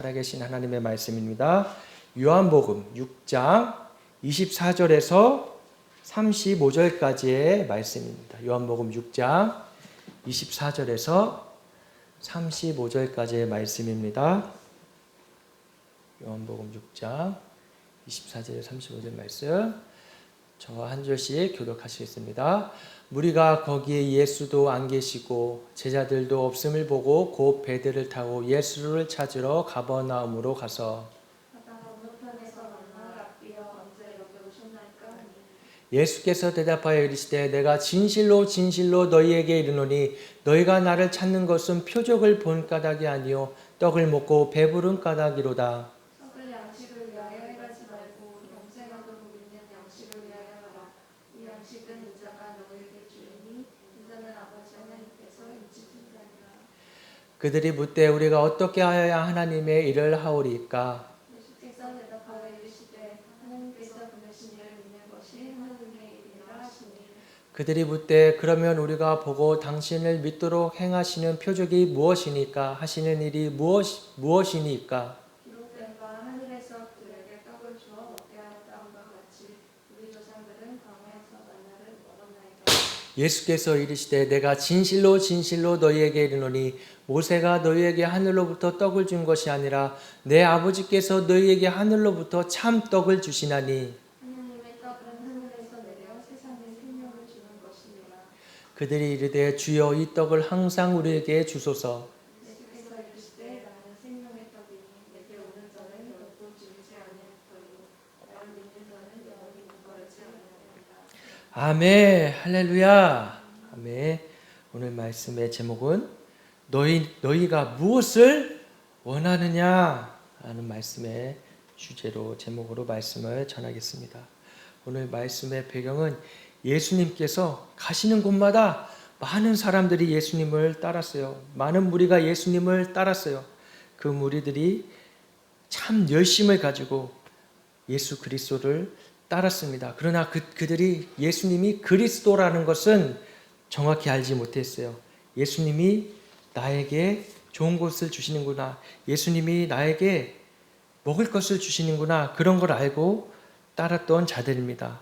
살아계신 하나님의 말씀입니다. 요한복음 6장 24절에서 35절까지의 말씀입니다. 요한복음 6장 24절에서 35절까지의 말씀입니다. 요한복음 6장 24절에서 35절 말씀, 저와 한 절씩 교독하시겠습니다. 무리가 거기에 예수도 안 계시고 제자들도 없음을 보고 곧 배들을 타고 예수를 찾으러 가버나움으로 가서 예수께서 대답하여 이르시되 내가 진실로 진실로 너희에게 이르노니 너희가 나를 찾는 것은 표적을 본 까닭이 아니요 떡을 먹고 배부른 까닭이로다. 떡을 양식을 위하여 행하지 말고 영생하도록 있는 양식을 위하여 하라. 이 양식은 인자가 너희에게 주리니 인자는 아버지 하나님께서 인치신 자니라. 그들이 묻되 우리가 어떻게 하여야 하나님의 일을 하오리까? 예수께서 대답하여 이르시되 하나님께서 보내신 이를 믿는 것이 하나님의 일이라 하시니. 그들이 묻되 그러면 우리가 보고 당신을 믿도록 행하시는 표적이 무엇이니까? 하시는 일이 무엇이니까? 기록된 바 하늘에서 그들에게 떡을 주어 먹게 하였다 함과 같이 우리 조상들은 광야에서 만나를 먹었나이다. 예수께서 이르시되 내가 진실로 진실로 너희에게 이르노니 모세가 너희에게 하늘로부터 떡을 준 것이 아니라 내 아버지께서 너희에게 하늘로부터 참 떡을 주시나니. 하나님의 떡은 하늘에서 내려 세상에 생명을 주는 것이니라. 그들이 이르되 주여 이 떡을 항상 우리에게 주소서. 예수께서 이르시되 나는 생명의 떡이니 내게 오는 자는 결코 죽지 아니하리요 나를 믿는 자는 영원히 목마르지 아니하리라. 아멘. 할렐루야. 아멘. 오늘 말씀의 제목은 너희가 무엇을 원하느냐 하는 말씀의 주제로 제목으로 말씀을 전하겠습니다. 오늘 말씀의 배경은 예수님께서 가시는 곳마다 많은 사람들이 예수님을 따랐어요. 많은 무리가 예수님을 따랐어요. 그 무리들이 참 열심을 가지고 예수 그리스도를 따랐습니다. 그러나 그들이 예수님이 그리스도라는 것은 정확히 알지 못했어요. 예수님이 나에게 좋은 것을 주시는구나. 예수님이 나에게 먹을 것을 주시는구나. 그런 걸 알고 따랐던 자들입니다.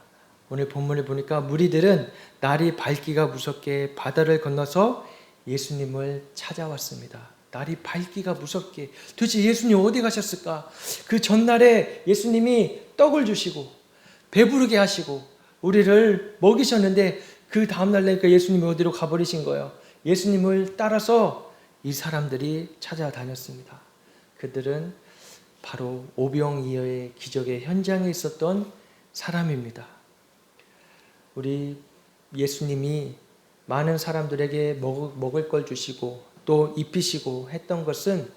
오늘 본문을 보니까 무리들은 날이 밝기가 무섭게 바다를 건너서 예수님을 찾아왔습니다. 날이 밝기가 무섭게. 도대체 예수님 어디 가셨을까? 그 전날에 예수님이 떡을 주시고 배부르게 하시고 우리를 먹이셨는데 그 다음날 되니까 예수님이 어디로 가버리신 거예요. 예수님을 따라서 이 사람들이 찾아다녔습니다. 그들은 바로 오병이어의 기적의 현장에 있었던 사람입니다. 우리 예수님이 많은 사람들에게 먹을 걸 주시고 또 입히시고 했던 것은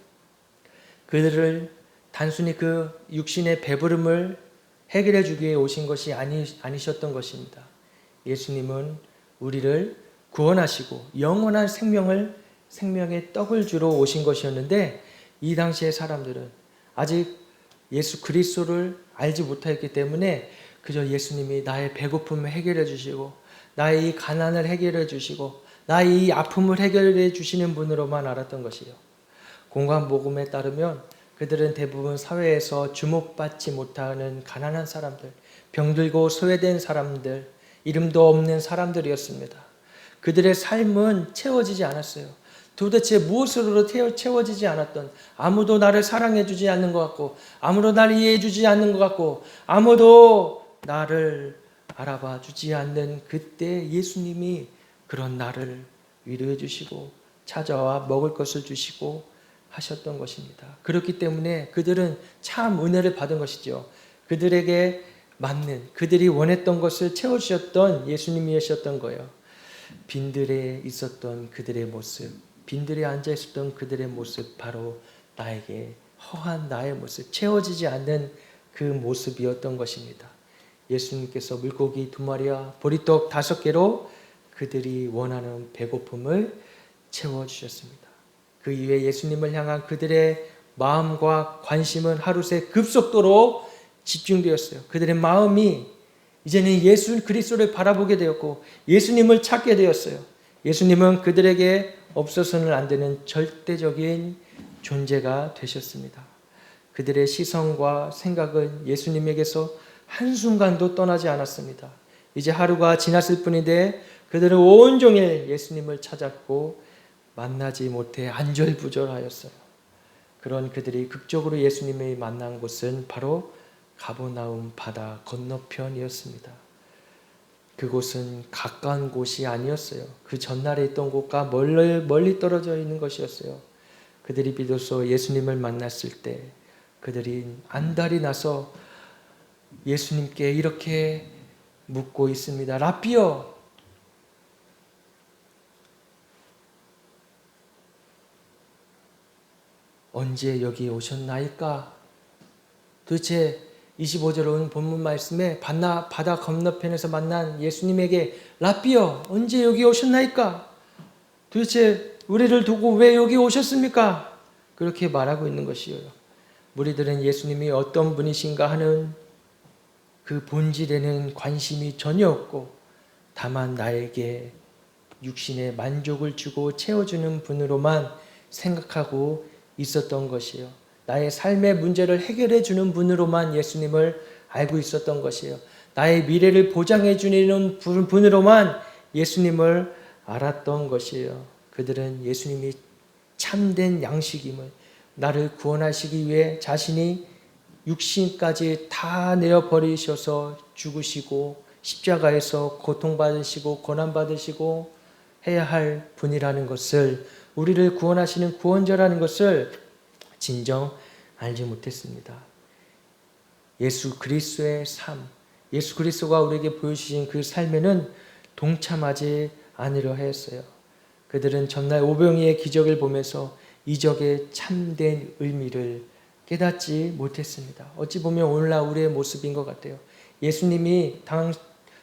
그들을 단순히 그 육신의 배부름을 해결해 주기 위해 오신 것이 아니셨던 것입니다. 예수님은 우리를 구원하시고 영원한 생명의 떡을 주러 오신 것이었는데 이 당시의 사람들은 아직 예수 그리스도를 알지 못했기 때문에 그저 예수님이 나의 배고픔을 해결해 주시고 나의 이 가난을 해결해 주시고 나의 이 아픔을 해결해 주시는 분으로만 알았던 것이요. 공관복음에 따르면 그들은 대부분 사회에서 주목받지 못하는 가난한 사람들, 병들고 소외된 사람들, 이름도 없는 사람들이었습니다. 그들의 삶은 채워지지 않았어요. 도대체 무엇으로 채워지지 않았던, 아무도 나를 사랑해 주지 않는 것 같고 아무도 나를 이해해 주지 않는 것 같고 아무도 나를 알아봐 주지 않는 그때 예수님이 그런 나를 위로해 주시고 찾아와 먹을 것을 주시고 하셨던 것입니다. 그렇기 때문에 그들은 참 은혜를 받은 것이죠. 그들에게 맞는, 그들이 원했던 것을 채워주셨던 예수님이셨던 거예요. 빈들에 있었던 그들의 모습, 빈들에 앉아 있었던 그들의 모습, 바로 나에게 허한 나의 모습, 채워지지 않는 그 모습이었던 것입니다. 예수님께서 물고기 2마리와 보리떡 5개로 그들이 원하는 배고픔을 채워주셨습니다. 그 이후에 예수님을 향한 그들의 마음과 관심은 하루새 급속도로 집중되었어요. 그들의 마음이 이제는 예수 그리스도를 바라보게 되었고 예수님을 찾게 되었어요. 예수님은 그들에게 없어서는 안 되는 절대적인 존재가 되셨습니다. 그들의 시선과 생각은 예수님에게서 한순간도 떠나지 않았습니다. 이제 하루가 지났을 뿐인데 그들은 온종일 예수님을 찾았고 만나지 못해 안절부절하였어요. 그런 그들이 극적으로 예수님을 만난 곳은 바로 가버나움 바다 건너편이었습니다. 그곳은 가까운 곳이 아니었어요. 그 전날에 있던 곳과 멀리 떨어져 있는 것이었어요. 그들이 비로소 예수님을 만났을 때 그들이 안달이 나서 예수님께 이렇게 묻고 있습니다. 라삐여, 언제 여기 오셨나이까? 도대체 25절 오늘 본문 말씀에 바다 건너편에서 만난 예수님에게 라삐여, 언제 여기 오셨나이까? 도대체 우리를 두고 왜 여기 오셨습니까? 그렇게 말하고 있는 것이에요. 무리들은 예수님이 어떤 분이신가 하는 그 본질에는 관심이 전혀 없고 다만 나에게 육신의 만족을 주고 채워주는 분으로만 생각하고 있었던 것이요. 나의 삶의 문제를 해결해 주는 분으로만 예수님을 알고 있었던 것이에요. 나의 미래를 보장해 주는 분으로만 예수님을 알았던 것이에요. 그들은 예수님이 참된 양식임을, 나를 구원하시기 위해 자신이 육신까지 다 내어버리셔서 죽으시고 십자가에서 고통받으시고 고난받으시고 해야 할 분이라는 것을, 우리를 구원하시는 구원자라는 것을 진정 알지 못했습니다. 예수 그리스도의 삶, 예수 그리스도가 우리에게 보여주신 그 삶에는 동참하지 않으려 했어요. 그들은 전날 오병이의 기적을 보면서 이적의 참된 의미를 깨닫지 못했습니다. 어찌 보면 오늘날 우리의 모습인 것 같아요. 예수님이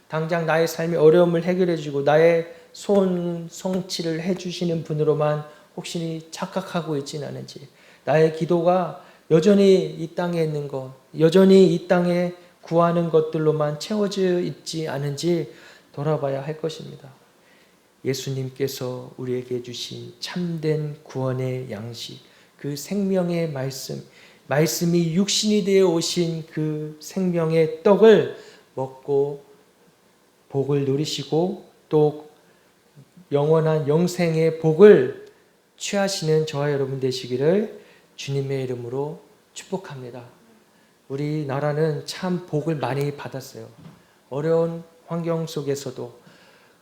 당장 나의 삶의 어려움을 해결해 주고 나의 소원 성취를 해주시는 분으로만 혹시 착각하고 있지는 않은지, 나의 기도가 여전히 이 땅에 있는 것, 여전히 이 땅에 구하는 것들로만 채워져 있지 않은지 돌아봐야 할 것입니다. 예수님께서 우리에게 주신 참된 구원의 양식, 그 생명의 말씀이 육신이 되어 오신 그 생명의 떡을 먹고 복을 누리시고 또 영원한 영생의 복을 취하시는 저와 여러분 되시기를 주님의 이름으로 축복합니다. 우리나라는 참 복을 많이 받았어요. 어려운 환경 속에서도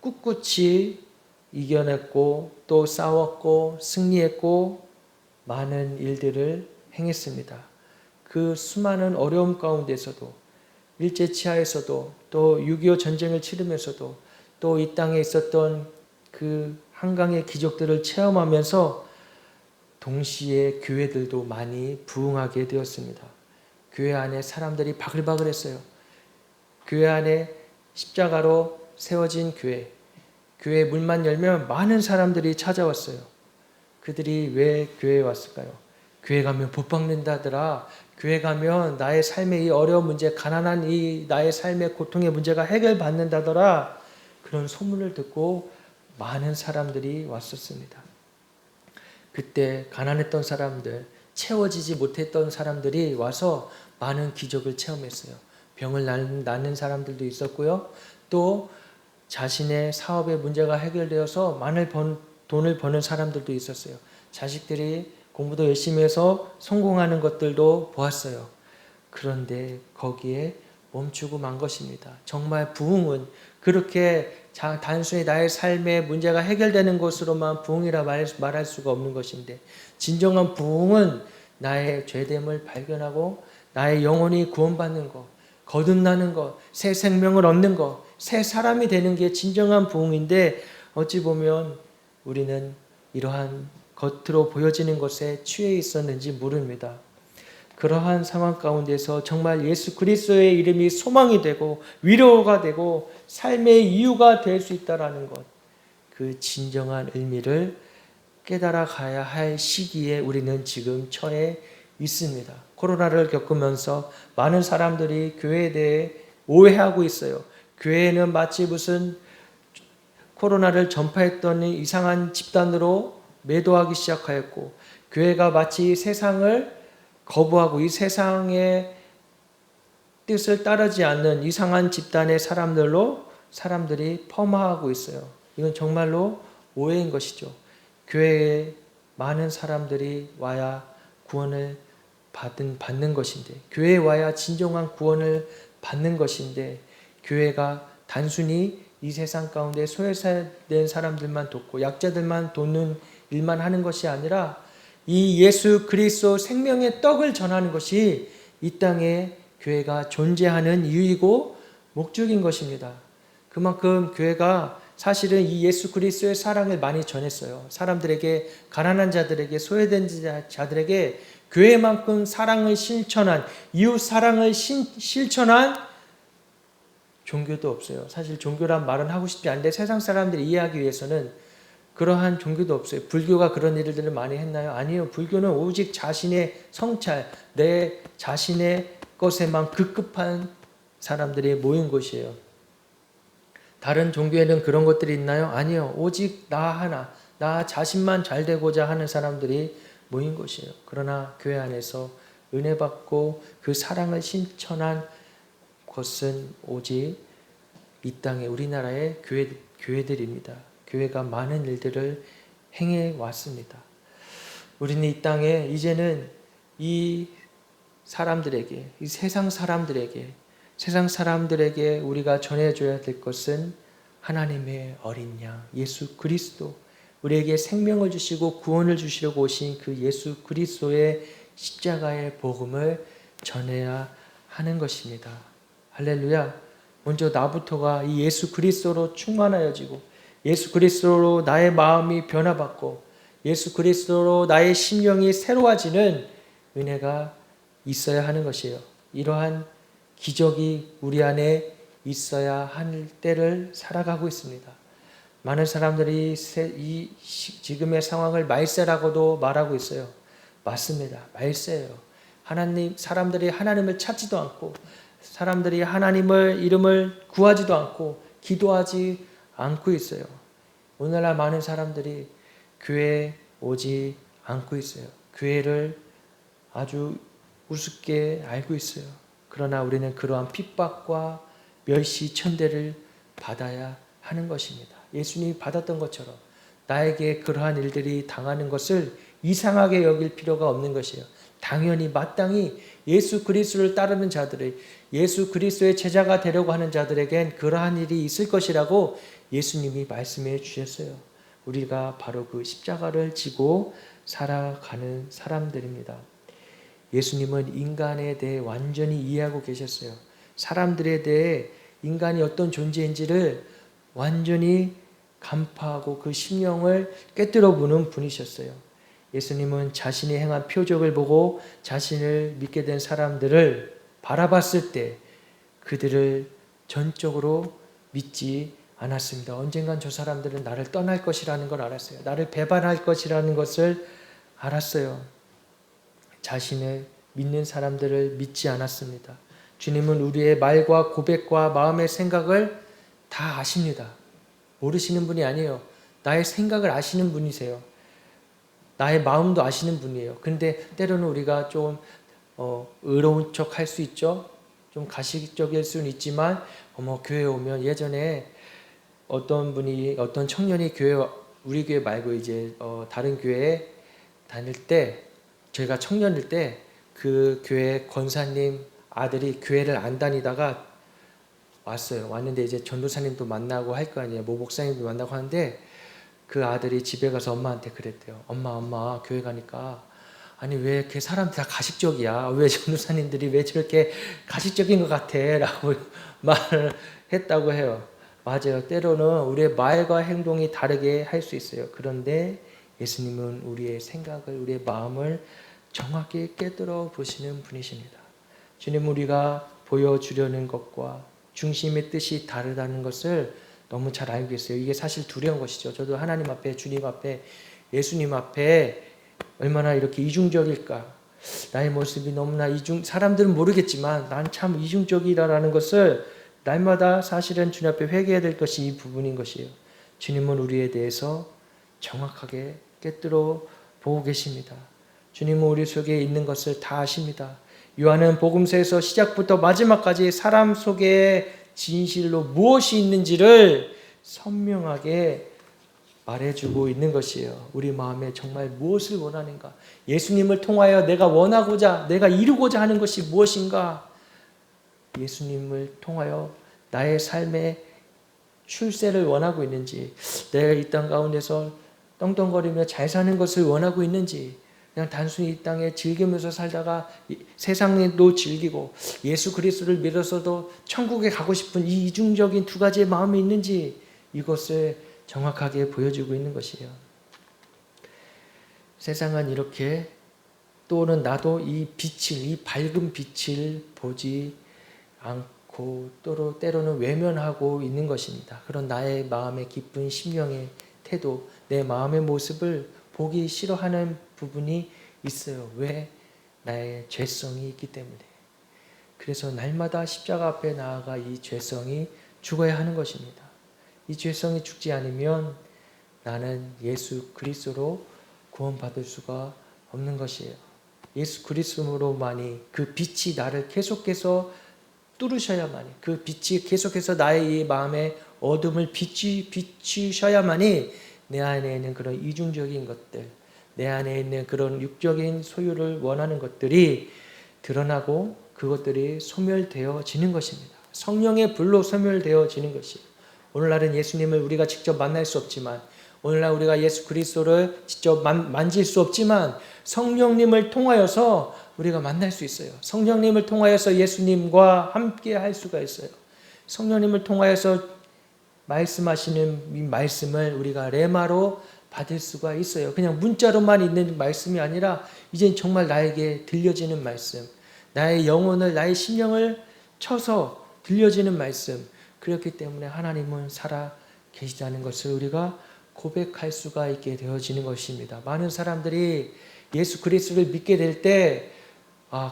꿋꿋이 이겨냈고 또 싸웠고 승리했고 많은 일들을 행했습니다. 그 수많은 어려움 가운데서도, 일제치하에서도, 또 6.25 전쟁을 치르면서도, 또 이 땅에 있었던 그 한강의 기적들을 체험하면서 동시에 교회들도 많이 부흥하게 되었습니다. 교회 안에 사람들이 바글바글했어요. 교회 안에 십자가로 세워진 교회 문만 열면 많은 사람들이 찾아왔어요. 그들이 왜 교회에 왔을까요? 교회 가면 복 받는다더라. 교회 가면 나의 삶의 이 어려운 문제, 가난한 이 나의 삶의 고통의 문제가 해결받는다더라. 그런 소문을 듣고 많은 사람들이 왔었습니다. 그때 가난했던 사람들, 채워지지 못했던 사람들이 와서 많은 기적을 체험했어요. 병을 낫는 사람들도 있었고요. 또 자신의 사업의 문제가 해결되어서 많은 돈을 버는 사람들도 있었어요. 자식들이 공부도 열심히 해서 성공하는 것들도 보았어요. 그런데 거기에 멈추고 만 것입니다. 정말 부흥은 그렇게 단순히 나의 삶의 문제가 해결되는 것으로만 부흥이라 말할 수가 없는 것인데, 진정한 부흥은 나의 죄됨을 발견하고 나의 영혼이 구원받는 것, 거듭나는 것, 새 생명을 얻는 것, 새 사람이 되는 게 진정한 부흥인데, 어찌 보면 우리는 이러한 겉으로 보여지는 것에 취해 있었는지 모릅니다. 그러한 상황 가운데서 정말 예수 그리스도의 이름이 소망이 되고 위로가 되고 삶의 이유가 될 수 있다라는 것, 그 진정한 의미를 깨달아 가야 할 시기에 우리는 지금 처해 있습니다. 코로나를 겪으면서 많은 사람들이 교회에 대해 오해하고 있어요. 교회는 마치 무슨 코로나를 전파했던 이상한 집단으로 매도하기 시작하였고, 교회가 마치 세상을 거부하고 이 세상의 뜻을 따르지 않는 이상한 집단의 사람들로 사람들이 폄하하고 있어요. 이건 정말로 오해인 것이죠. 교회에 많은 사람들이 와야 구원을 받는 것인데, 교회에 와야 진정한 구원을 받는 것인데, 교회가 단순히 이 세상 가운데 소외된 사람들만 돕고 약자들만 돕는 일만 하는 것이 아니라 이 예수 그리스도 생명의 떡을 전하는 것이 이 땅에 교회가 존재하는 이유이고 목적인 것입니다. 그만큼 교회가 사실은 이 예수 그리스도의 사랑을 많이 전했어요. 사람들에게, 가난한 자들에게, 소외된 자들에게 교회만큼 사랑을 실천한, 이웃 사랑을 실천한 종교도 없어요. 사실 종교란 말은 하고 싶지 않은데 세상 사람들이 이해하기 위해서는 그러한 종교도 없어요. 불교가 그런 일들을 많이 했나요? 아니요. 불교는 오직 자신의 성찰, 내 자신의 것에만 급급한 사람들이 모인 곳이에요. 다른 종교에는 그런 것들이 있나요? 아니요. 오직 나 하나, 나 자신만 잘 되고자 하는 사람들이 모인 곳이에요. 그러나 교회 안에서 은혜 받고 그 사랑을 실천한 것은 오직 이 땅의 우리나라의 교회들입니다. 교회가 많은 일들을 행해 왔습니다. 우리는 이 땅에 이제는 이 사람들에게, 이 세상 사람들에게 우리가 전해줘야 될 것은 하나님의 어린 양, 예수 그리스도, 우리에게 생명을 주시고 구원을 주시려고 오신 그 예수 그리스도의 십자가의 복음을 전해야 하는 것입니다. 할렐루야. 먼저 나부터가 이 예수 그리스도로 충만하여지고 예수 그리스도로 나의 마음이 변화받고 예수 그리스도로 나의 심령이 새로워지는 은혜가 있어야 하는 것이에요. 이러한 기적이 우리 안에 있어야 할 때를 살아가고 있습니다. 많은 사람들이 이 지금의 상황을 말세라고도 말하고 있어요. 맞습니다. 말세예요. 사람들이 하나님을 찾지도 않고 사람들이 하나님을 이름을 구하지도 않고 기도하지 않고 있어요. 오늘날 많은 사람들이 교회에 오지 않고 있어요. 교회를 아주 우습게 알고 있어요. 그러나 우리는 그러한 핍박과 멸시 천대를 받아야 하는 것입니다. 예수님이 받았던 것처럼 나에게 그러한 일들이 당하는 것을 이상하게 여길 필요가 없는 것이에요. 당연히 마땅히 예수 그리스도를 따르는 자들의, 예수 그리스도의 제자가 되려고 하는 자들에겐 그러한 일이 있을 것이라고 예수님이 말씀해 주셨어요. 우리가 바로 그 십자가를 지고 살아가는 사람들입니다. 예수님은 인간에 대해 완전히 이해하고 계셨어요. 사람들에 대해 인간이 어떤 존재인지를 완전히 간파하고 그 심령을 꿰뚫어 보는 분이셨어요. 예수님은 자신이 행한 표적을 보고 자신을 믿게 된 사람들을 바라봤을 때 그들을 전적으로 믿지 않았습니다. 언젠간 저 사람들은 나를 떠날 것이라는 걸 알았어요. 나를 배반할 것이라는 것을 알았어요. 자신을 믿는 사람들을 믿지 않았습니다. 주님은 우리의 말과 고백과 마음의 생각을 다 아십니다. 모르시는 분이 아니에요. 나의 생각을 아시는 분이세요. 나의 마음도 아시는 분이에요. 근데 때로는 우리가 좀 의로운 척 할 수 있죠. 좀 가식적일 수는 있지만 교회 오면 예전에 어떤 청년이 우리 교회 말고 이제 다른 교회에 다닐 때 저희가 청년일 때 그 교회 권사님 아들이 교회를 안 다니다가 왔어요. 왔는데 이제 전도사님도 만나고 할 거 아니에요. 목사님도 만나고 하는데 그 아들이 집에 가서 엄마한테 그랬대요. 엄마 교회 가니까 아니 왜 이렇게 사람들 다 가식적이야? 왜 전도사님들이 왜 저렇게 가식적인 것 같아? 라고 말을 했다고 해요. 맞아요. 때로는 우리의 말과 행동이 다르게 할 수 있어요. 그런데 예수님은 우리의 생각을, 우리의 마음을 정확히 꿰뚫어 보시는 분이십니다. 주님 우리가 보여주려는 것과 중심의 뜻이 다르다는 것을 너무 잘 알고 있어요. 이게 사실 두려운 것이죠. 저도 하나님 앞에, 주님 앞에, 예수님 앞에 얼마나 이렇게 이중적일까. 나의 모습이 너무나 사람들은 모르겠지만 난 참 이중적이라는 것을 날마다 사실은 주님 앞에 회개해야 될 것이 이 부분인 것이에요. 주님은 우리에 대해서 정확하게 꿰뚫어 보고 계십니다. 주님은 우리 속에 있는 것을 다 아십니다. 요한은 복음서에서 시작부터 마지막까지 사람 속에 진실로 무엇이 있는지를 선명하게 말해주고 있는 것이에요. 우리 마음에 정말 무엇을 원하는가? 예수님을 통하여 내가 원하고자, 내가 이루고자 하는 것이 무엇인가? 예수님을 통하여 나의 삶의 출세를 원하고 있는지, 내가 이 땅 가운데서 떵떵거리며 잘 사는 것을 원하고 있는지, 그냥 단순히 이 땅에 즐기면서 살다가 세상도 즐기고 예수 그리스도를 믿어서도 천국에 가고 싶은 이 이중적인 두 가지의 마음이 있는지, 이것을 정확하게 보여주고 있는 것이에요. 세상은 이렇게, 또는 나도 이 빛을, 이 밝은 빛을 보지 않고 때로는 외면하고 있는 것입니다. 그런 나의 마음의 깊은 심령의 태도, 내 마음의 모습을 보기 싫어하는 부분이 있어요. 왜? 나의 죄성이 있기 때문에. 그래서 날마다 십자가 앞에 나아가 이 죄성이 죽어야 하는 것입니다. 이 죄성이 죽지 않으면 나는 예수 그리스도로 구원받을 수가 없는 것이에요. 예수 그리스도로만이, 그 빛이 나를 계속해서 뚫으셔야만이, 그 빛이 계속해서 나의 이 마음의 어둠을 비추셔야만이 내 안에 있는 그런 이중적인 것들, 내 안에 있는 그런 육적인 소유를 원하는 것들이 드러나고 그것들이 소멸되어지는 것입니다. 성령의 불로 소멸되어지는 것이에요. 오늘날은 예수님을 우리가 직접 만날 수 없지만, 오늘날 우리가 예수 그리스도를 직접 만질 수 없지만 성령님을 통하여서 우리가 만날 수 있어요. 성령님을 통하여서 예수님과 함께 할 수가 있어요. 성령님을 통하여서 말씀하시는 이 말씀을 우리가 레마로 받을 수가 있어요. 그냥 문자로만 있는 말씀이 아니라 이젠 정말 나에게 들려지는 말씀, 나의 영혼을, 나의 심령을 쳐서 들려지는 말씀. 그렇기 때문에 하나님은 살아 계시다는 것을 우리가 고백할 수가 있게 되어지는 것입니다. 많은 사람들이 예수 그리스도를 믿게 될 때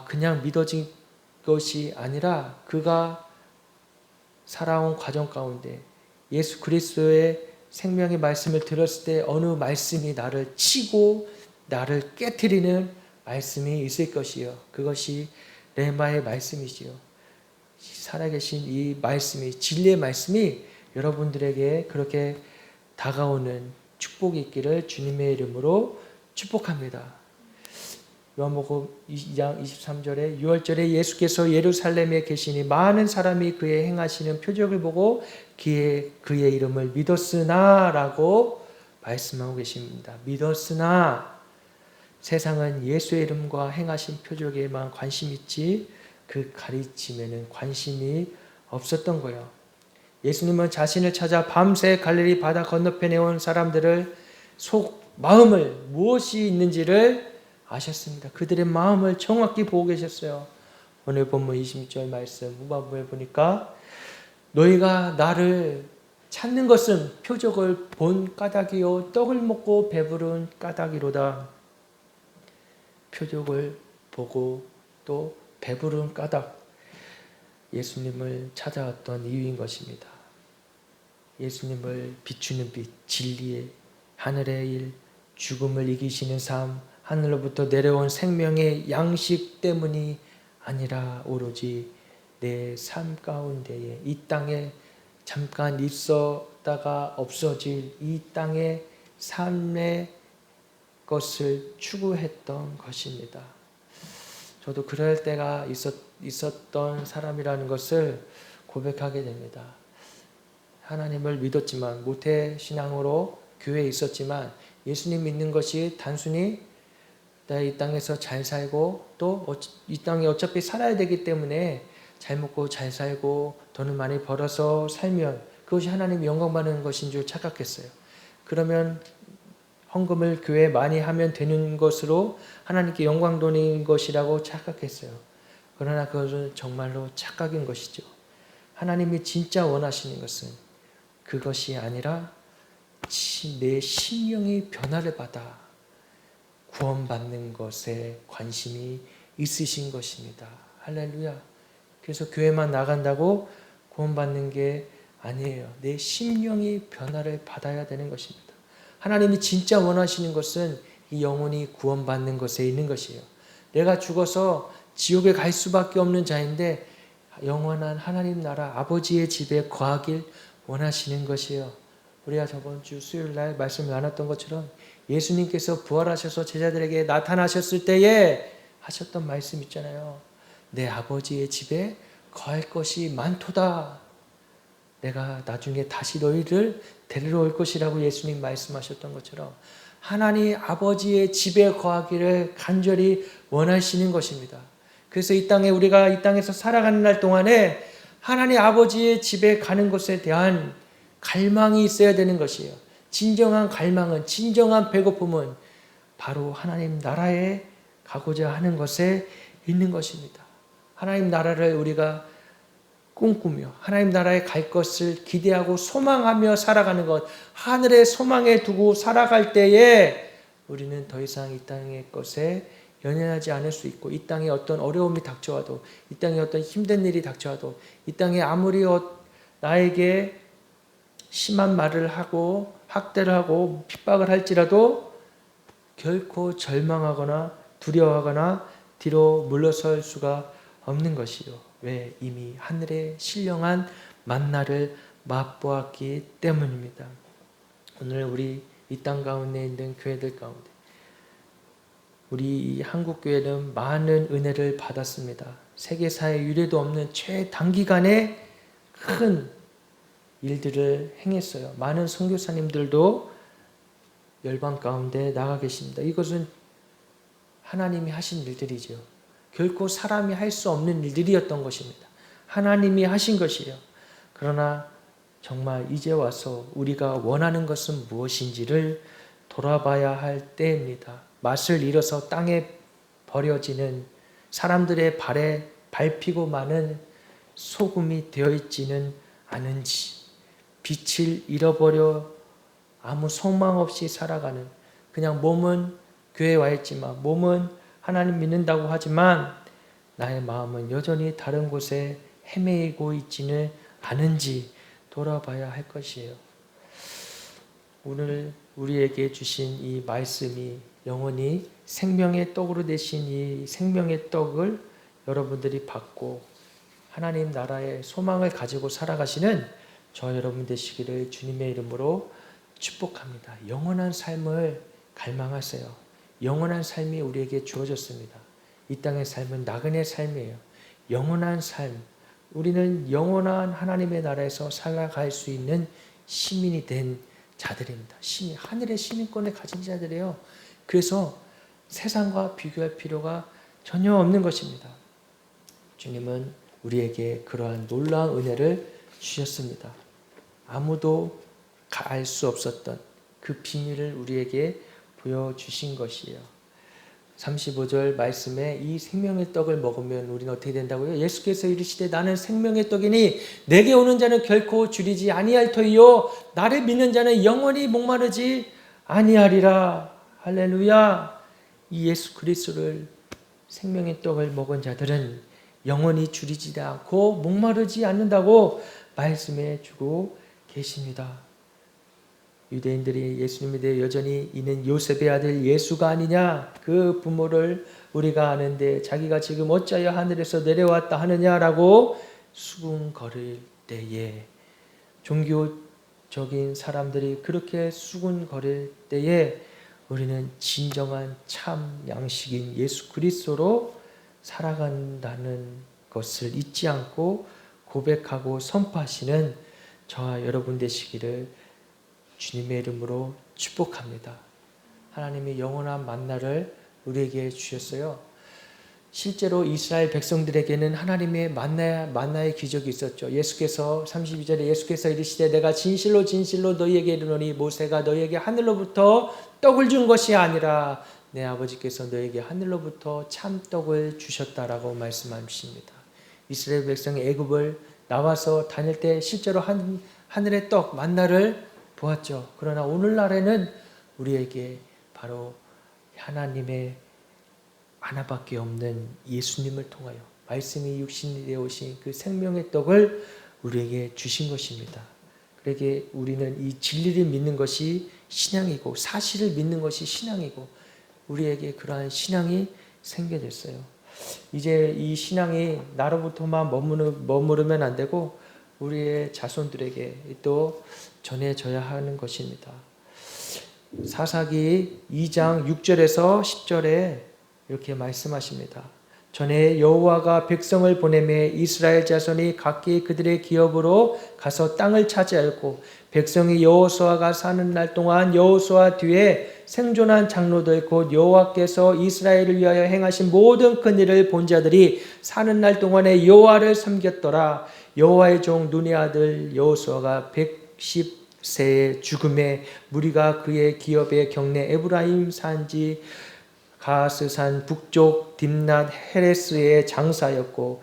그냥 믿어진 것이 아니라 그가 살아온 과정 가운데 예수 그리스도의 생명의 말씀을 들었을 때 어느 말씀이 나를 치고 나를 깨트리는 말씀이 있을 것이요. 그것이 레마의 말씀이지요. 살아계신 이 말씀이, 진리의 말씀이 여러분들에게 그렇게 다가오는 축복이 있기를 주님의 이름으로 축복합니다. 요한복음 2장 23절에 6월절에 예수께서 예루살렘에 계시니 많은 사람이 그의 행하시는 표적을 보고 그의 이름을 믿었으나 라고 말씀하고 계십니다. 믿었으나 세상은 예수의 이름과 행하신 표적에만 관심 있지 그 가르침에는 관심이 없었던 거예요. 예수님은 자신을 찾아 밤새 갈릴리 바다 건너편에 온 사람들을 마음을 무엇이 있는지를 아셨습니다. 그들의 마음을 정확히 보고 계셨어요. 오늘 본문 26절 말씀 후반부에 보니까 너희가 나를 찾는 것은 표적을 본 까닭이요 떡을 먹고 배부른 까닭이로다. 표적을 보고 또 배부른 까닭, 예수님을 찾아왔던 이유인 것입니다. 예수님을 비추는 빛, 진리의 하늘의 일, 죽음을 이기시는 삶, 하늘로부터 내려온 생명의 양식 때문이 아니라 오로지 내 삶 가운데에 이 땅에 잠깐 있었다가 없어질 이 땅의 삶의 것을 추구했던 것입니다. 저도 그럴 때가 있었던 사람이라는 것을 고백하게 됩니다. 하나님을 믿었지만 모태신앙으로 교회에 있었지만 예수님 믿는 것이 단순히 내가 이 땅에서 잘 살고 또 이 땅에 어차피 살아야 되기 때문에 잘 먹고 잘 살고 돈을 많이 벌어서 살면 그것이 하나님이 영광 받는 것인 줄 착각했어요. 그러면 헌금을 교회에 많이 하면 되는 것으로 하나님께 영광 돌리는 것이라고 착각했어요. 그러나 그것은 정말로 착각인 것이죠. 하나님이 진짜 원하시는 것은 그것이 아니라 내 심령이 변화를 받아 구원받는 것에 관심이 있으신 것입니다. 할렐루야. 그래서 교회만 나간다고 구원받는 게 아니에요. 내 심령이 변화를 받아야 되는 것입니다. 하나님이 진짜 원하시는 것은 이 영혼이 구원받는 것에 있는 것이에요. 내가 죽어서 지옥에 갈 수밖에 없는 자인데 영원한 하나님 나라 아버지의 집에 거하길 원하시는 것이에요. 우리가 저번 주 수요일 날 말씀 나눴던 것처럼 예수님께서 부활하셔서 제자들에게 나타나셨을 때에 하셨던 말씀 있잖아요. 내 아버지의 집에 거할 것이 많도다. 내가 나중에 다시 너희를 데리러 올 것이라고 예수님 말씀하셨던 것처럼 하나님 아버지의 집에 거하기를 간절히 원하시는 것입니다. 그래서 우리가 이 땅에서 살아가는 날 동안에 하나님 아버지의 집에 가는 것에 대한 갈망이 있어야 되는 것이에요. 진정한 갈망은, 진정한 배고픔은 바로 하나님 나라에 가고자 하는 것에 있는 것입니다. 하나님 나라를 우리가 꿈꾸며 하나님 나라에 갈 것을 기대하고 소망하며 살아가는 것, 하늘의 소망에 두고 살아갈 때에 우리는 더 이상 이 땅의 것에 연연하지 않을 수 있고, 이 땅에 어떤 어려움이 닥쳐와도, 이 땅에 어떤 힘든 일이 닥쳐와도, 이 땅에 아무리 나에게 심한 말을 하고 학대를 하고 핍박을 할지라도 결코 절망하거나 두려워하거나 뒤로 물러설 수가 없는 것이요. 왜? 이미 하늘의 신령한 만나를 맛보았기 때문입니다. 오늘 우리 이 땅 가운데 있는 교회들 가운데 우리 한국 교회는 많은 은혜를 받았습니다. 세계사에 유례도 없는 최단기간에 큰 일들을 행했어요. 많은 선교사님들도 열방 가운데 나가 계십니다. 이것은 하나님이 하신 일들이죠. 결코 사람이 할 수 없는 일들이었던 것입니다. 하나님이 하신 것이에요. 그러나 정말 이제 와서 우리가 원하는 것은 무엇인지를 돌아봐야 할 때입니다. 맛을 잃어서 땅에 버려지는 사람들의 발에 밟히고 마는 소금이 되어 있지는 않은지, 빛을 잃어버려 아무 소망 없이 살아가는, 그냥 몸은 교회에 와 있지만, 몸은 하나님 믿는다고 하지만 나의 마음은 여전히 다른 곳에 헤매이고 있지는 않은지 돌아봐야 할 것이에요. 오늘 우리에게 주신 이 말씀이 영원히 생명의 떡으로 되신 이 생명의 떡을 여러분들이 받고 하나님 나라의 소망을 가지고 살아가시는 저 여러분 되시기를 주님의 이름으로 축복합니다. 영원한 삶을 갈망하세요. 영원한 삶이 우리에게 주어졌습니다. 이 땅의 삶은 나그네 삶이에요. 영원한 삶, 우리는 영원한 하나님의 나라에서 살아갈 수 있는 시민이 된 자들입니다. 시민, 하늘의 시민권을 가진 자들이에요. 그래서 세상과 비교할 필요가 전혀 없는 것입니다. 주님은 우리에게 그러한 놀라운 은혜를 주셨습니다. 아무도 알 수 없었던 그 비밀을 우리에게 보여주신 것이에요. 35절 말씀에 이 생명의 떡을 먹으면 우리는 어떻게 된다고요? 예수께서 이르시되 나는 생명의 떡이니 내게 오는 자는 결코 줄이지 아니할 터이요 나를 믿는 자는 영원히 목마르지 아니하리라. 할렐루야. 이 예수 그리스도를 생명의 떡을 먹은 자들은 영원히 줄이지 않고 목마르지 않는다고 말씀해 주고 계십니다. 유대인들이 예수님에 대해 여전히 이는 요셉의 아들 예수가 아니냐, 그 부모를 우리가 아는데 자기가 지금 어찌하여 하늘에서 내려왔다 하느냐라고 수군거릴 때에, 종교적인 사람들이 그렇게 수군거릴 때에 우리는 진정한 참 양식인 예수 그리스도로 살아간다는 것을 잊지 않고 고백하고 선포하시는 저와 여러분 되시기를 주님의 이름으로 축복합니다. 하나님이 영원한 만나를 우리에게 주셨어요. 실제로 이스라엘 백성들에게는 하나님의 만나의 기적이 있었죠. 예수께서 32절에 예수께서 이르시되 내가 진실로 진실로 너희에게 이르노니 모세가 너희에게 하늘로부터 떡을 준 것이 아니라 내 아버지께서 너희에게 하늘로부터 참떡을 주셨다라고 말씀하십니다. 이스라엘 백성이 애굽을 나와서 다닐 때 실제로 하늘의 떡 만나를 보았죠. 그러나 오늘날에는 우리에게 바로 하나님의 하나밖에 없는 예수님을 통하여 말씀이 육신이 되어 오신 그 생명의 떡을 우리에게 주신 것입니다. 그러기에 우리는 이 진리를 믿는 것이 신앙이고 사실을 믿는 것이 신앙이고 우리에게 그러한 신앙이 생겨졌어요. 이제 이 신앙이 나로부터만 머무르면 안 되고 우리의 자손들에게 또 전해져야 하는 것입니다. 사사기 2장 6절에서 10절에 이렇게 말씀하십니다. 전에 여호와가 백성을 보내매 이스라엘 자손이 각기 그들의 기업으로 가서 땅을 차지하였고 백성이 여호수아가 사는 날 동안 여호수아 뒤에 생존한 장로들 곧 여호와께서 이스라엘을 위하여 행하신 모든 큰 일을 본 자들이 사는 날 동안에 여호와를 섬겼더라. 여호와의 종 눈의 아들 여호수아가 110세의 죽음에 무리가 그의 기업의 경내 에브라임 산지 가스산 북쪽 딥낫 헤레스의 장사였고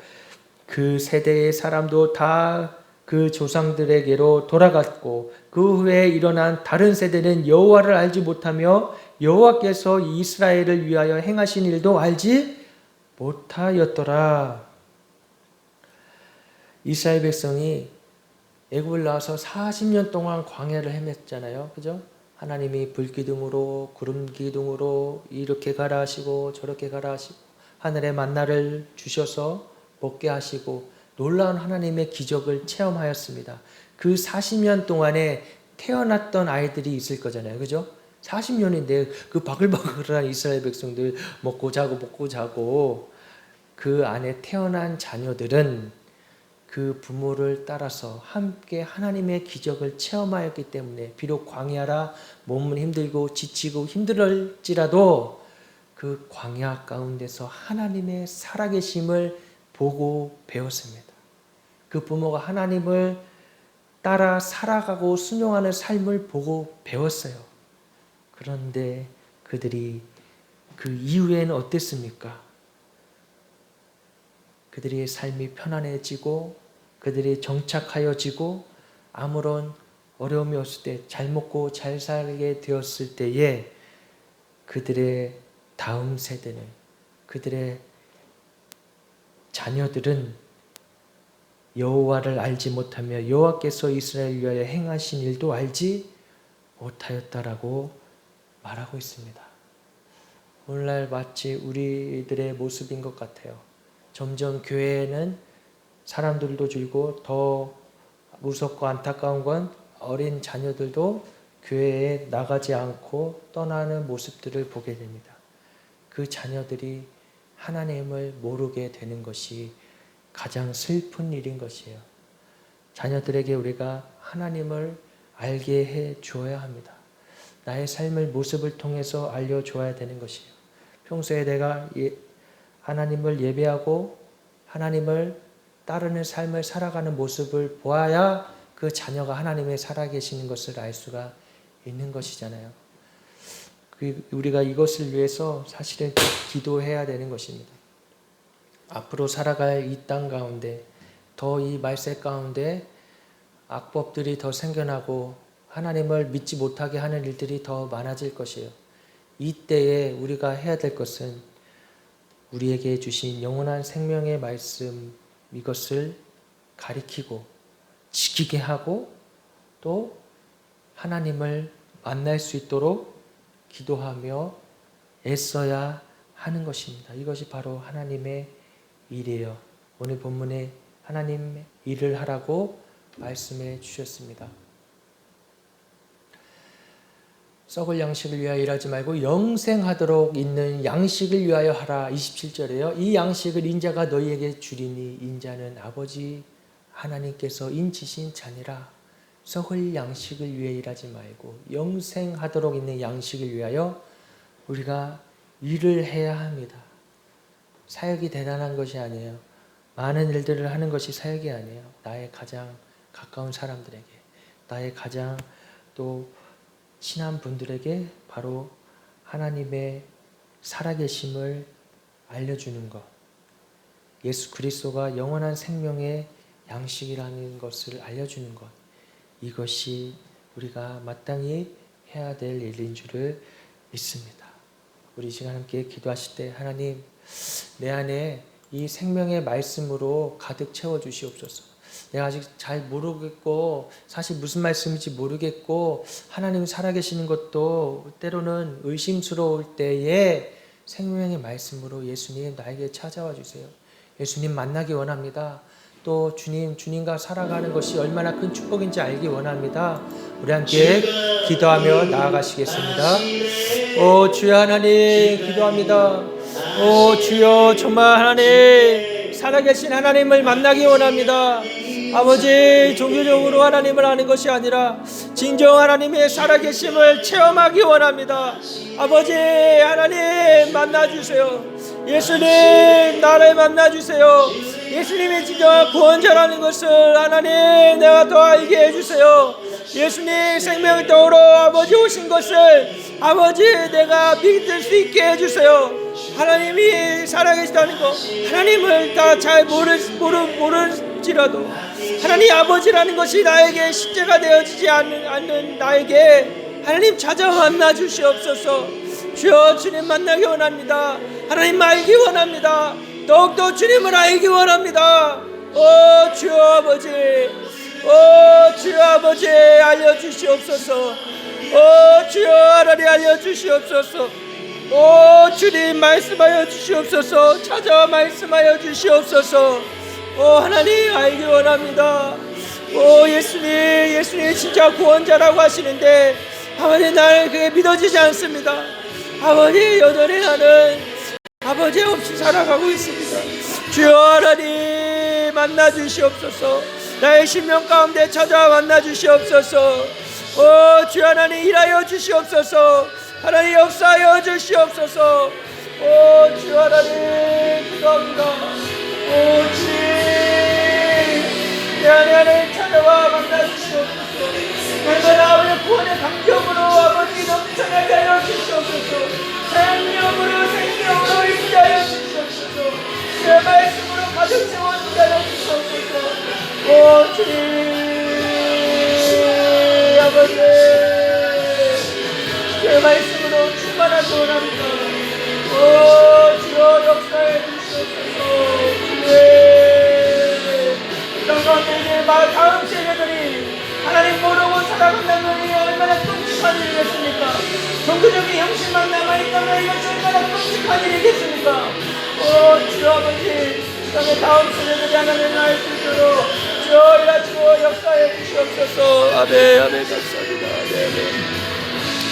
그 세대의 사람도 다 그 조상들에게로 돌아갔고 그 후에 일어난 다른 세대는 여호와를 알지 못하며 여호와께서 이스라엘을 위하여 행하신 일도 알지 못하였더라. 이스라엘 백성이 애굽을 나와서 40년 동안 광야를 헤맸잖아요. 그죠? 하나님이 불기둥으로 구름기둥으로 이렇게 가라 하시고 저렇게 가라 하시고 하늘의 만나를 주셔서 먹게 하시고 놀라운 하나님의 기적을 체험하였습니다. 그 40년 동안에 태어났던 아이들이 있을 거잖아요. 그죠? 40년인데 그 바글바글한 이스라엘 백성들 먹고 자고 그 안에 태어난 자녀들은 그 부모를 따라서 함께 하나님의 기적을 체험하였기 때문에 비록 광야라 몸은 힘들고 지치고 힘들을지라도 그 광야 가운데서 하나님의 살아계심을 보고 배웠습니다. 그 부모가 하나님을 따라 살아가고 순종하는 삶을 보고 배웠어요. 그런데 그들이 그 이후에는 어땠습니까? 그들의 삶이 편안해지고 그들이 정착하여지고 아무런 어려움이 없을 때 잘 먹고 잘 살게 되었을 때에 그들의 다음 세대는 그들의 자녀들은 여호와를 알지 못하며 여호와께서 이스라엘 위하여 행하신 일도 알지 못하였다라고 말하고 있습니다. 오늘날 마치 우리들의 모습인 것 같아요. 점점 교회에는 사람들도 줄고 더 무섭고 안타까운 건 어린 자녀들도 교회에 나가지 않고 떠나는 모습들을 보게 됩니다. 그 자녀들이 하나님을 모르게 되는 것이 가장 슬픈 일인 것이에요. 자녀들에게 우리가 하나님을 알게 해 주어야 합니다. 나의 삶의 모습을 통해서 알려줘야 되는 것이에요. 평소에 내가 하나님을 예배하고 하나님을 따르는 삶을 살아가는 모습을 보아야 그 자녀가 하나님의 살아계시는 것을 알 수가 있는 것이잖아요. 우리가 이것을 위해서 사실은 기도해야 되는 것입니다. 앞으로 살아갈 이 땅 가운데 더 이 말세 가운데 악법들이 더 생겨나고 하나님을 믿지 못하게 하는 일들이 더 많아질 것이에요. 이때에 우리가 해야 될 것은 우리에게 주신 영원한 생명의 말씀 이것을 가리키고 지키게 하고 또 하나님을 만날 수 있도록 기도하며 애써야 하는 것입니다. 이것이 바로 하나님의 일이에요. 오늘 본문에 하나님의 일을 하라고 말씀해 주셨습니다. 썩을 양식을 위하여 일하지 말고 영생하도록 있는 양식을 위하여 하라. 27절에요. 이 양식을 인자가 너희에게 주리니 인자는 아버지 하나님께서 인치신 자니라. 썩을 양식을 위해 일하지 말고 영생하도록 있는 양식을 위하여 우리가 일을 해야 합니다. 사역이 대단한 것이 아니에요. 많은 일들을 하는 것이 사역이 아니에요. 나의 가장 가까운 사람들에게, 나의 가장 또 친한 분들에게 바로 하나님의 살아계심을 알려주는 것, 예수 그리스도가 영원한 생명의 양식이라는 것을 알려주는 것, 이것이 우리가 마땅히 해야 될 일인 줄을 믿습니다. 우리 시간 함께 기도하실 때 하나님 내 안에 이 생명의 말씀으로 가득 채워주시옵소서. 내가 아직 잘 모르겠고 사실 무슨 말씀인지 모르겠고 하나님 살아계시는 것도 때로는 의심스러울 때에 생명의 말씀으로 예수님 나에게 찾아와 주세요. 예수님 만나기 원합니다. 또 주님과 살아가는 것이 얼마나 큰 축복인지 알기 원합니다. 우리 함께 기도하며 나아가시겠습니다. 오 주여 하나님 기도합니다. 오 주여 정말 하나님 살아계신 하나님을 만나기 원합니다. 아버지 종교적으로 하나님을 아는 것이 아니라 진정 하나님의 살아계심을 체험하기 원합니다. 아버지 하나님 만나주세요. 예수님 나를 만나주세요. 예수님이 진정한 구원자라는 것을 하나님 내가 더 알게 해주세요. 예수님 생명의 떡으로 아버지 오신 것을 아버지 내가 믿을 수 있게 해주세요. 하나님이 살아계시다는 것 하나님을 다 잘 모르지라도 하나님 아버지라는 것이 나에게 실제가 되어지지 않는 나에게 하나님 찾아 만나 주시옵소서. 주여 주님 만나기 원합니다. 하나님 알기 원합니다. 더욱더 주님을 알기 원합니다. 오 주여 아버지 오 주여 아버지 알려주시옵소서. 오 주여 하나님 알려주시옵소서. 오 주님 말씀하여 주시옵소서. 찾아와 말씀하여 주시옵소서. 오 하나님 알기 원합니다. 오 예수님 진짜 구원자라고 하시는데 아버지 나를 그게 믿어지지 않습니다. 아버지 여전히 나는 아버지 없이 살아가고 있습니다. 주여 하나님 만나 주시옵소서. 나의 심령 가운데 찾아와 만나 주시옵소서. 오 주여 하나님 일하여 주시옵소서. 하나님 역사하여 주시옵소서. 오 주여 하나님 기도합니다. 오 주님 내 안에 하나님 찾아와 만나 주시옵소서. 날마다 아버지 구원의 감격으로 아버지 넘쳐나게 하여 주시옵소서. 생명으로 인도하여 주시옵소서. 내 말씀으로 가득 채워 인도하여 주시옵소서. 오 주님 아버지 내 말씀으로 충만하기 원합니다. 오 주여 역사해 주시옵소서. 이런 가운데 다음 세대들이 하나님 모르고 살아간다는 것이 얼마나 끔찍한 일이겠습니까? 종교적인 형식만 남아있다면 이것이 얼마나 끔찍한 일이겠습니까? 오 주여 아버지 땅의 다음 세대들이 하나님을 알 수 있도록 주여 일하시고 역사해 주시옵소서. 아멘 감사합니다.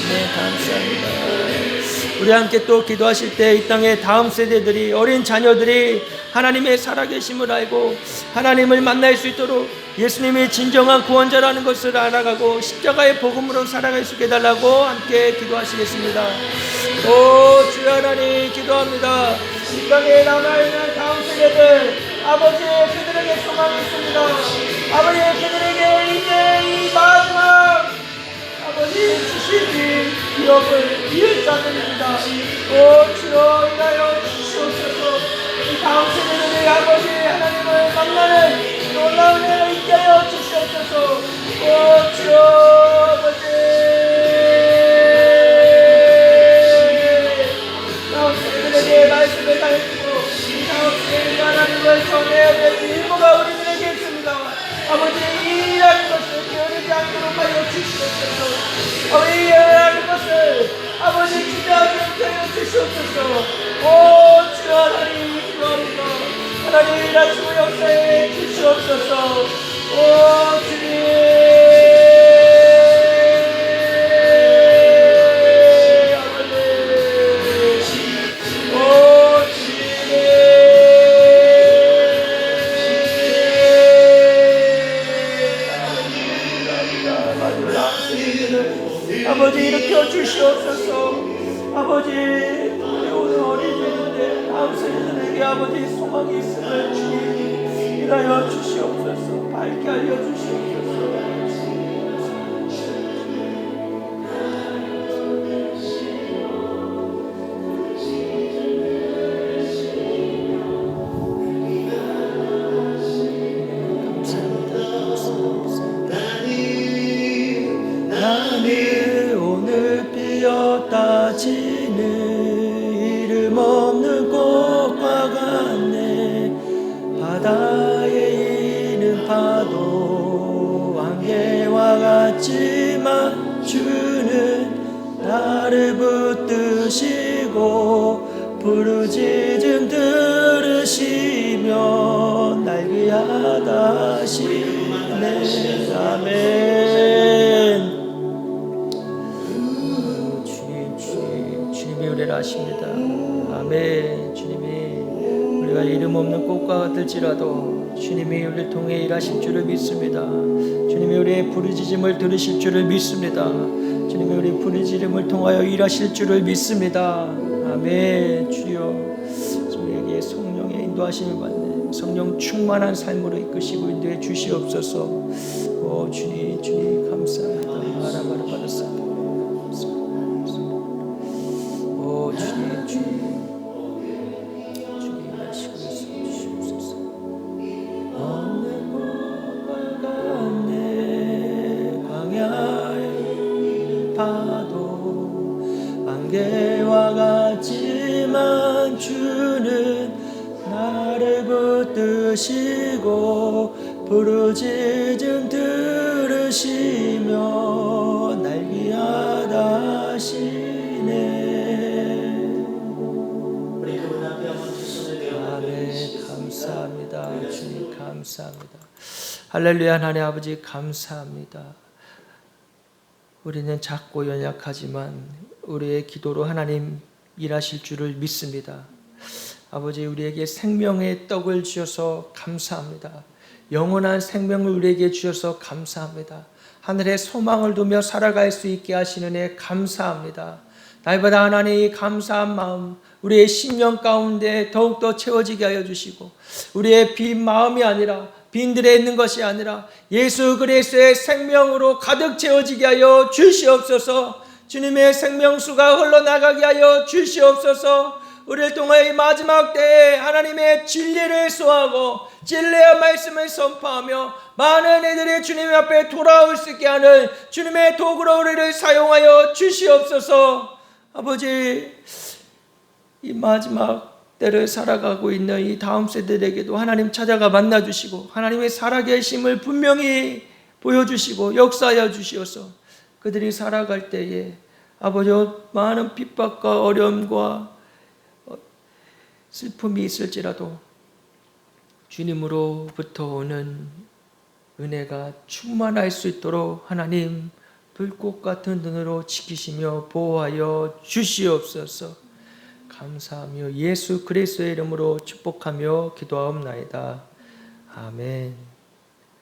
네 감사합니다. 우리 함께 또 기도하실 때 이 땅의 다음 세대들이 어린 자녀들이 하나님의 살아계심을 알고 하나님을 만날 수 있도록 예수님이 진정한 구원자라는 것을 알아가고 십자가의 복음으로 살아갈 수 있게 해달라고 함께 기도하시겠습니다. 오 주여 하나님 기도합니다. 이 땅에 남아있는 다음 세대들 아버지 그들에게 소망이 있습니다. 아버지 그들에게 이제 이 마지막 아버지 주신 기업을 이을 자들입니다. 오 주여 인하여 주시옵소서. 이 다음 세대들이 아버지 하나님을 만나는 놀라운 은혜를 있게 하여 주시옵소서. 오 주여 아버지 다음 세대들에게 말씀을 다해주고 이 다음 세대가 하나님을 전해야 될 일부가 우리들에게 있습니다. 아버지 이 일하는 것을 게으르지 않도록 하여 주시옵소서. 아버지 이 일하는 것을 아버지 기대하게 하여 주시옵소서. 오 주여 하나님 기도합니다. 하나님 일하시고 역사해 주시옵소서. 오 주님 아버지 일으켜 주시옵소서. 아버지 우리 오늘 어린이들인데 다음 세대들에게 아버지 소망이 있음을 주님 일하여 주시옵소서. 밝게 알려 주시옵소서. 지는 이름 없는 꽃과 같네. 바다에 있는 같지만 주는 나를 붙드시고 부르짖음 들으시며 날 귀하다시네. 아멘. 주님이 우리를 아십니다. 아멘. 주님이 우리가 이름 없는 꽃과 같을지라도 주님이 우리를 통해 일하실 줄을 믿습니다. 주님이 우리의 부르짖음을 들으실 줄을 믿습니다. 주님이 우리 부르짖음을 통하여 일하실 줄을 믿습니다. 아멘. 주여, 우리에게 성령의 인도하심을 받는 성령 충만한 삶으로 이끄시고 인도해 주시옵소서. 오 주님 감사합니다. 아라바라 받았습니다. 오 주님 하시고 주시옵소서. 어느 꽃과 같네 광야의 파도 안개와 같지만 주는 나를 붙드시고 부르짖음 들으시며 날 귀하다시네. 아멘. 감사합니다. 주님 감사합니다. 할렐루야. 하나님 아버지 감사합니다. 우리는 작고 연약하지만 우리의 기도로 하나님 일하실 줄을 믿습니다. 아버지, 우리에게 생명의 떡을 주셔서 감사합니다. 영원한 생명을 우리에게 주셔서 감사합니다. 하늘에 소망을 두며 살아갈 수 있게 하시는 애 감사합니다. 날마다 하나님의 감사한 마음 우리의 심령 가운데 더욱더 채워지게 하여 주시고, 우리의 빈 마음이 아니라, 빈들에 있는 것이 아니라 예수 그리스도의 생명으로 가득 채워지게 하여 주시옵소서. 주님의 생명수가 흘러나가게 하여 주시옵소서. 우리를 통하여 이 마지막 때에 하나님의 진리를 소하고 진리의 말씀을 선포하며 많은 이들이 주님 앞에 돌아올 수 있게 하는 주님의 도구로 우리를 사용하여 주시옵소서. 아버지, 이 마지막 때를 살아가고 있는 이 다음 세대들에게도 하나님 찾아가 만나주시고 하나님의 살아계심을 분명히 보여주시고 역사하여 주시옵소서. 그들이 살아갈 때에 아버지, 많은 핍박과 어려움과 슬픔이 있을지라도 주님으로부터 오는 은혜가 충만할 수 있도록 하나님 불꽃 같은 눈으로 지키시며 보호하여 주시옵소서. 감사하며 예수 그리스도의 이름으로 축복하며 기도하옵나이다. 아멘.